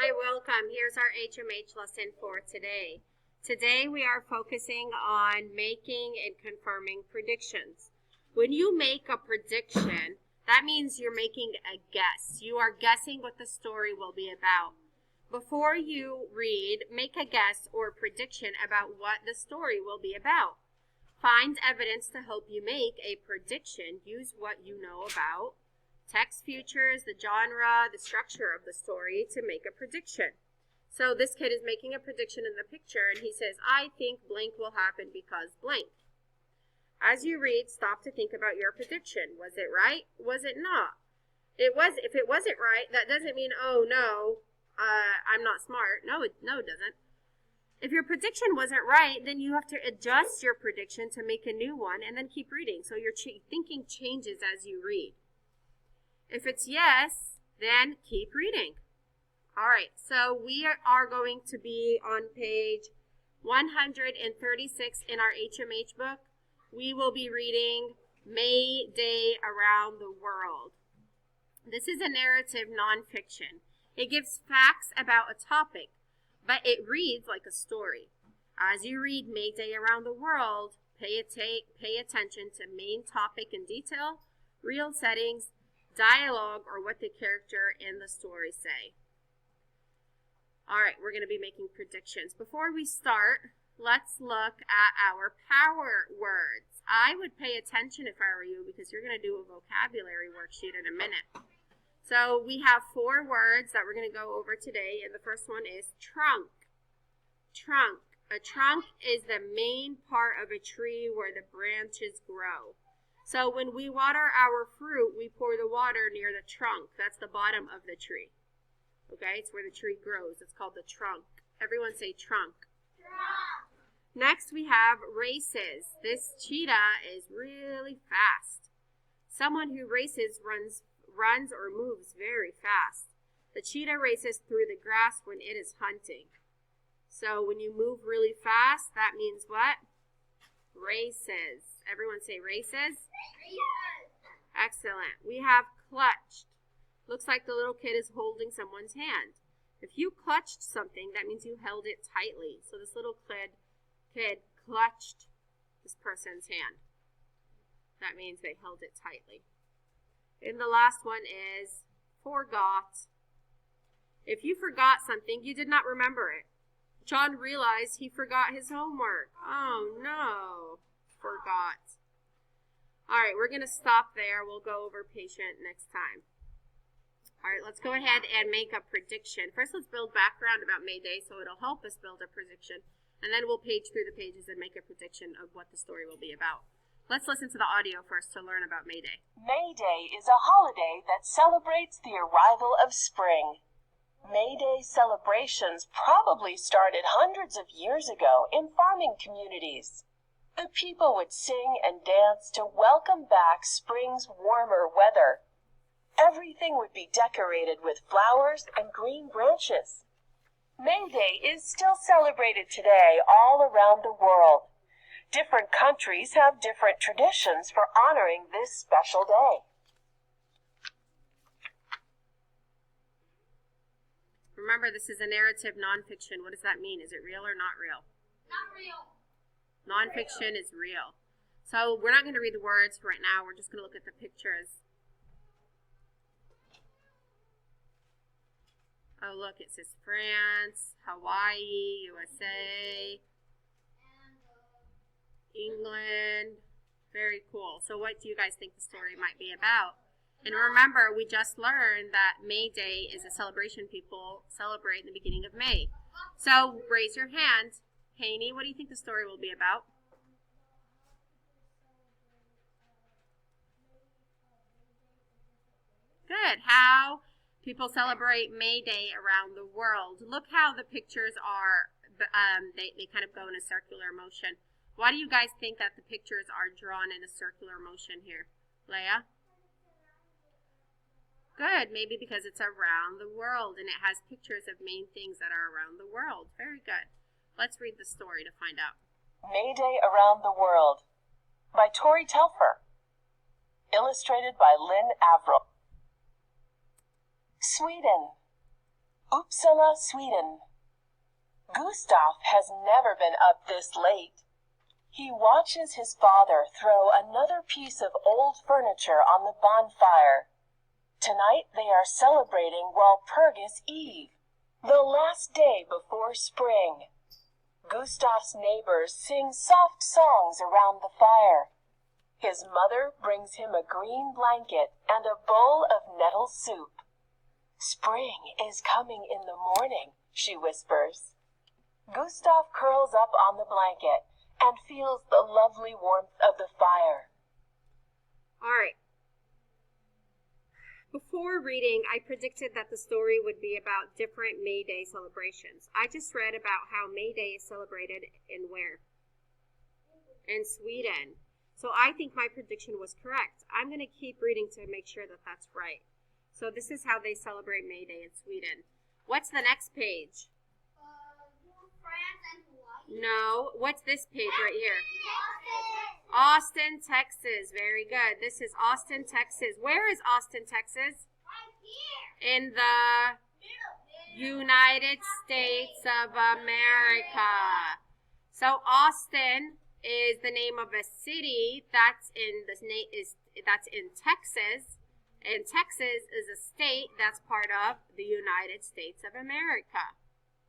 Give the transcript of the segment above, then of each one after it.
Hi, welcome. Here's our HMH lesson for today. Today we are focusing on making and confirming predictions. When you make a prediction, that means you're making a guess. You are guessing what the story will be about. Before you read, make a guess or prediction about what the story will be about. Find evidence to help you make a prediction. Use what you know about text features, the genre, the structure of the story to make a prediction. So this kid is making a prediction in the picture and he says, I think blank will happen because blank. As you read, stop to think about your prediction. Was it right? Was it not? If it wasn't right, that doesn't mean, oh no, I'm not smart. No, it doesn't. If your prediction wasn't right, then you have to adjust your prediction to make a new one and then keep reading. So your thinking changes as you read. If it's yes, then keep reading. All right, so we are going to be on page 136 in our HMH book. We will be reading May Day Around the World. This is a narrative nonfiction. It gives facts about a topic, but it reads like a story. As you read May Day Around the World, pay attention to main topic and detail, real settings, dialogue, or what the character in the story say. All right, we're going to be making predictions. Before we start, let's look at our power words. I would pay attention if I were you because you're going to do a vocabulary worksheet in a minute. So we have 4 words that we're going to go over today, and the first one is trunk. Trunk. A trunk is the main part of a tree where the branches grow. So when we water our fruit, we pour the water near the trunk. That's the bottom of the tree. Okay, it's where the tree grows. It's called the trunk. Everyone say trunk. Trunk. Next we have races. This cheetah is really fast. Someone who races runs or moves very fast. The cheetah races through the grass when it is hunting. So when you move really fast, that means what? Races. Everyone say races. Excellent. We have clutched. Looks like the little kid is holding someone's hand. If you clutched something, that means you held it tightly. So this little kid clutched this person's hand. That means they held it tightly. And the last one is forgot. If you forgot something, you did not remember it. John realized he forgot his homework. Oh no, forgot. All right, we're going to stop there. We'll go over patient next time. All right, let's go ahead and make a prediction. First, let's build background about May Day so it'll help us build a prediction. And then we'll page through the pages and make a prediction of what the story will be about. Let's listen to the audio first to learn about May Day. May Day is a holiday that celebrates the arrival of spring. May Day celebrations probably started hundreds of years ago in farming communities. The people would sing and dance to welcome back spring's warmer weather. Everything would be decorated with flowers and green branches. May Day is still celebrated today all around the world. Different countries have different traditions for honoring this special day. Remember, this is a narrative nonfiction. What does that mean? Is it real or not real? Not real. Nonfiction is real. So we're not going to read the words right now. We're just going to look at the pictures. Oh, look, it says France, Hawaii, USA, England. Very cool. So what do you guys think the story might be about? And remember, we just learned that May Day is a celebration people celebrate in the beginning of May. So raise your hand. Haney, what do you think the story will be about? Good. How people celebrate May Day around the world. Look how the pictures are, they kind of go in a circular motion. Why do you guys think that the pictures are drawn in a circular motion here? Leah? Good. Maybe because it's around the world and it has pictures of main things that are around the world. Very good. Let's read the story to find out. May Day Around the World by Tori Telfer. Illustrated by Lynn Averill. Sweden. Uppsala, Sweden. Gustav has never been up this late. He watches his father throw another piece of old furniture on the bonfire. Tonight they are celebrating Walpurgis Eve, the last day before spring. Gustav's neighbors sing soft songs around the fire. His mother brings him a green blanket and a bowl of nettle soup. Spring is coming in the morning, she whispers. Gustav curls up on the blanket and feels the lovely warmth of the fire. All right. Before reading, I predicted that the story would be about different May Day celebrations. I just read about how May Day is celebrated in where? In Sweden. So I think my prediction was correct. I'm going to keep reading to make sure that that's right. So this is how they celebrate May Day in Sweden. What's the next page? France and Hawaii. No. What's this page right here? Austin, Texas. Very good. This is Austin, Texas. Where is Austin, Texas? Right here. In the United States of America. So Austin is the name of a city that's in Texas, and Texas is a state that's part of the United States of America,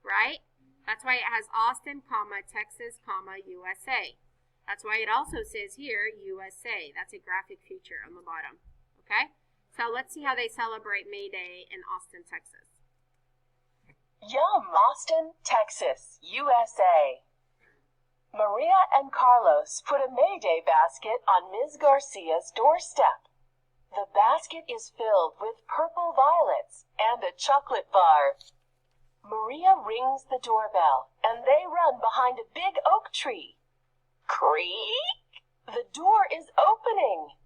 right? That's why it has Austin, Texas, USA. That's why it also says here USA. That's a graphic feature on the bottom. Okay? So let's see how they celebrate May Day in Austin, Texas. Yum, Austin, Texas, USA. Maria and Carlos put a May Day basket on Ms. Garcia's doorstep. The basket is filled with purple violets and a chocolate bar. Maria rings the doorbell, and they run behind a big oak tree. Creak! The door is opening.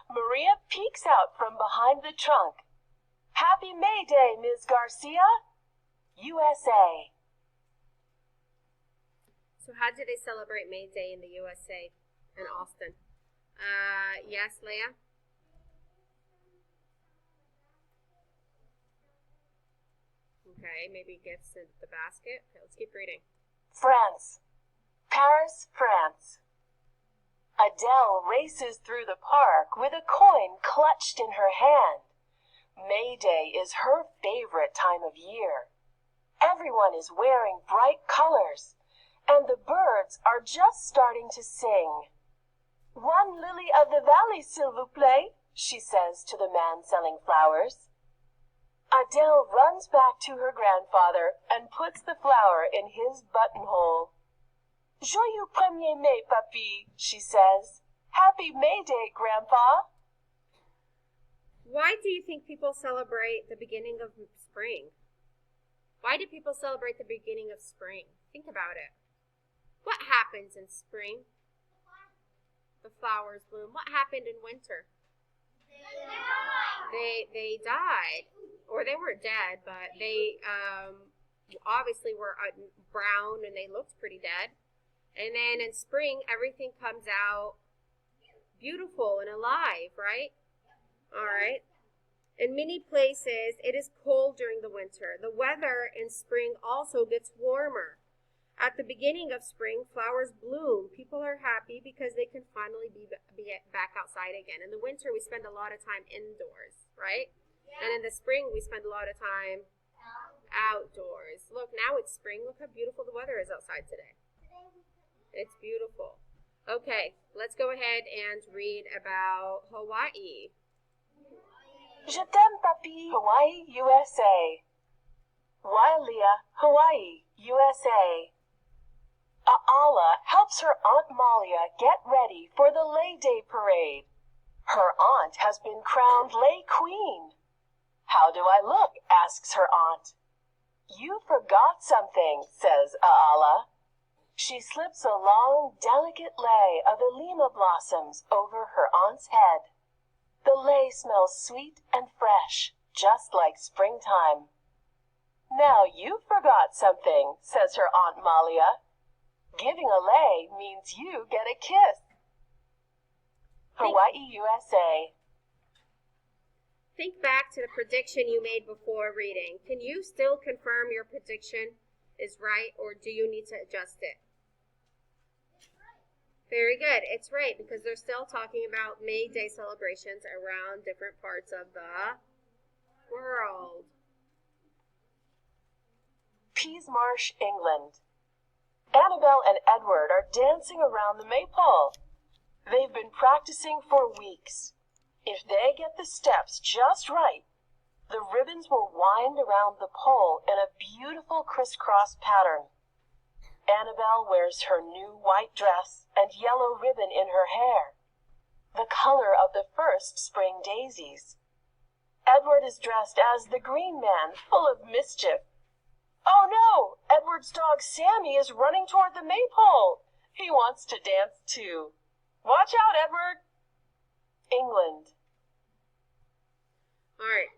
Maria peeks out from behind the trunk. Happy May Day, Ms. Garcia, USA. So how did they celebrate May Day in the USA in Austin? Yes, Leah? Okay, maybe gifts in the basket. Okay, let's keep reading. France. Paris, France. Adele races through the park with a coin clutched in her hand. May Day is her favorite time of year. Everyone is wearing bright colors, and the birds are just starting to sing. One lily of the valley, s'il vous plaît, she says to the man selling flowers. Adele runs back to her grandfather and puts the flower in his buttonhole. Joyeux 1er Mai, Papy, she says. Happy May Day, Grandpa. Why do you think people celebrate the beginning of spring? Why do people celebrate the beginning of spring? Think about it. What happens in spring? The flowers bloom. What happened in winter? They died. Or they weren't dead, but they obviously were brown and they looked pretty dead. And then in spring, everything comes out beautiful and alive, right? All right. In many places, it is cold during the winter. The weather in spring also gets warmer. At the beginning of spring, flowers bloom. People are happy because they can finally be back outside again. In the winter, we spend a lot of time indoors, right? Yeah. And in the spring, we spend a lot of time outdoors. Look, now it's spring. Look how beautiful the weather is outside today. It's beautiful. Okay, let's go ahead and read about Hawaii. Je t'aime, Papi. Hawaii, USA. Wailia, Hawaii, USA. Aala helps her Aunt Malia get ready for the Lay Day parade. Her aunt has been crowned Lay Queen. How do I look? Asks her aunt. You forgot something, says Aala. She slips a long, delicate lei of the lima blossoms over her aunt's head. The lei smells sweet and fresh, just like springtime. Now you forgot something, says her Aunt Malia. Giving a lei means you get a kiss. Hawaii, USA. think back to the prediction you made before reading. Can you still confirm your prediction is right, or do you need to adjust it? Very good. It's right, because they're still talking about May Day celebrations around different parts of the world. Peasmarsh, England. Annabelle and Edward are dancing around the maypole. They've been practicing for weeks. If they get the steps just right, the ribbons will wind around the pole in a beautiful crisscross pattern. Annabelle wears her new white dress and yellow ribbon in her hair, the color of the first spring daisies. Edward is dressed as the Green Man, full of mischief. Oh no! Edward's dog Sammy is running toward the maypole. He wants to dance too. Watch out, Edward! England. All right.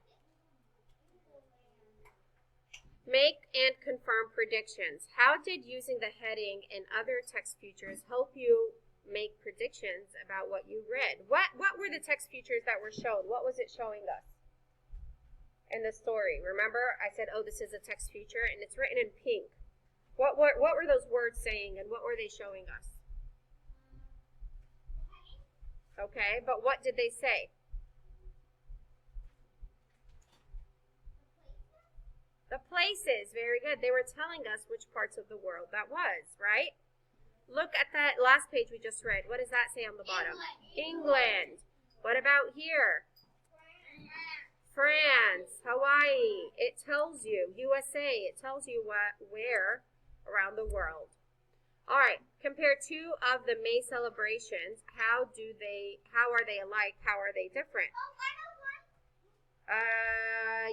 Make and confirm predictions. How did using the heading and other text features help you make predictions about what you read? What were the text features that were shown? What was it showing us in the story? Remember, I said, oh, this is a text feature, and it's written in pink. What were those words saying, and what were they showing us? Okay, but what did they say? The places, very good. They were telling us which parts of the world that was, right? Look at that last page we just read. What does that say on the bottom? England. What about here? France, Hawaii. It tells you. USA, it tells you where around the world. All right, compare two of the May celebrations. How are they alike? How are they different?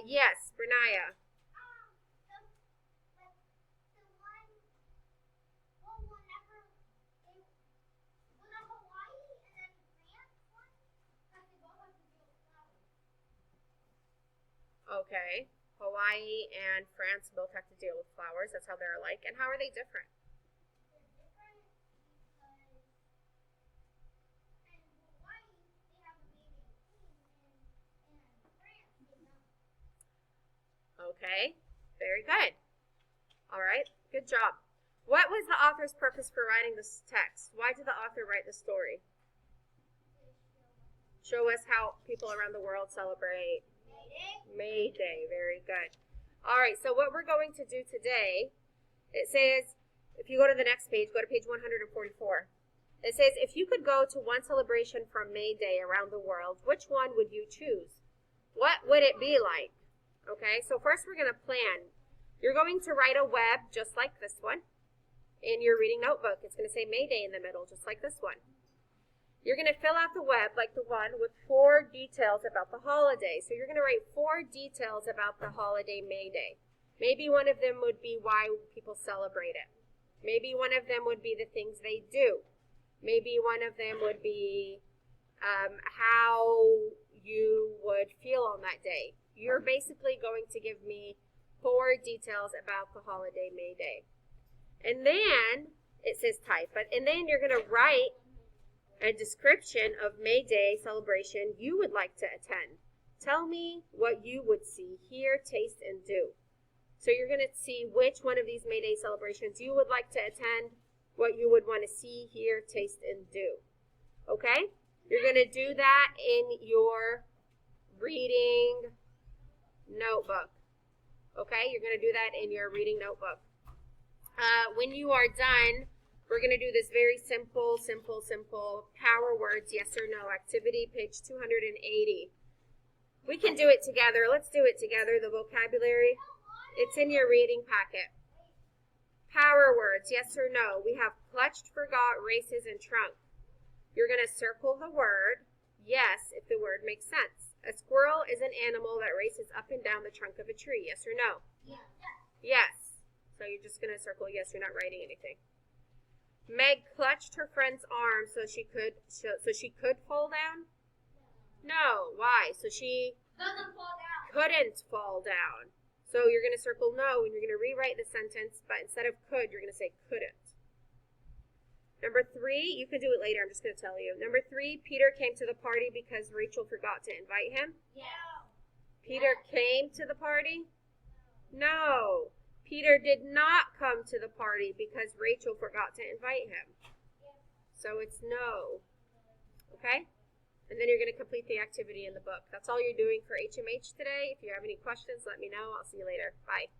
Yes, Brenaya. Okay, Hawaii and France both have to deal with flowers. That's how they're alike. And how are they different? Okay, very good. All right, good job. What was the author's purpose for writing this text? Why did the author write the story? Show us how people around the world celebrate May Day. Very good. All right, so what we're going to do today, it says, if you go to the next page, go to page 144. It says, if you could go to one celebration from May Day around the world, which one would you choose? What would it be like? Okay, so first we're going to plan. You're going to write a web just like this one in your reading notebook. It's going to say May Day in the middle, just like this one. You're going to fill out the web like the one with 4 details about the holiday. So you're going to write 4 details about the holiday May Day. Maybe one of them would be why people celebrate it. Maybe one of them would be the things they do. Maybe one of them would be how you would feel on that day. You're basically going to give me 4 details about the holiday May Day. And then, it says type, and then you're going to write a description of May Day celebration you would like to attend. Tell me what you would see, hear, taste, and do. So you're going to see which one of these May Day celebrations you would like to attend, what you would want to see, hear, taste, and do. Okay? You're going to do that in your reading notebook. Okay? You're going to do that in your reading notebook. When you are done, we're going to do this very simple power words, yes or no activity, page 280. We can do it together. Let's do it together, the vocabulary. It's in your reading packet. Power words, yes or no. We have clutched, forgot, races, and trunk. You're going to circle the word, yes, if the word makes sense. A squirrel is an animal that races up and down the trunk of a tree, yes or no? Yes. Yes. So you're just going to circle yes, you're not writing anything. Meg clutched her friend's arm so she could fall down? No. Why? So she Doesn't fall down. couldn't fall down. So you're going to circle no, and you're going to rewrite the sentence, but instead of could, you're going to say couldn't. Number 3, you can do it later, I'm just going to tell you. Number 3, Peter came to the party because Rachel forgot to invite him. Yeah. Peter came to the party? No. Peter did not come to the party because Rachel forgot to invite him. So it's no. Okay? And then you're going to complete the activity in the book. That's all you're doing for HMH today. If you have any questions, let me know. I'll see you later. Bye.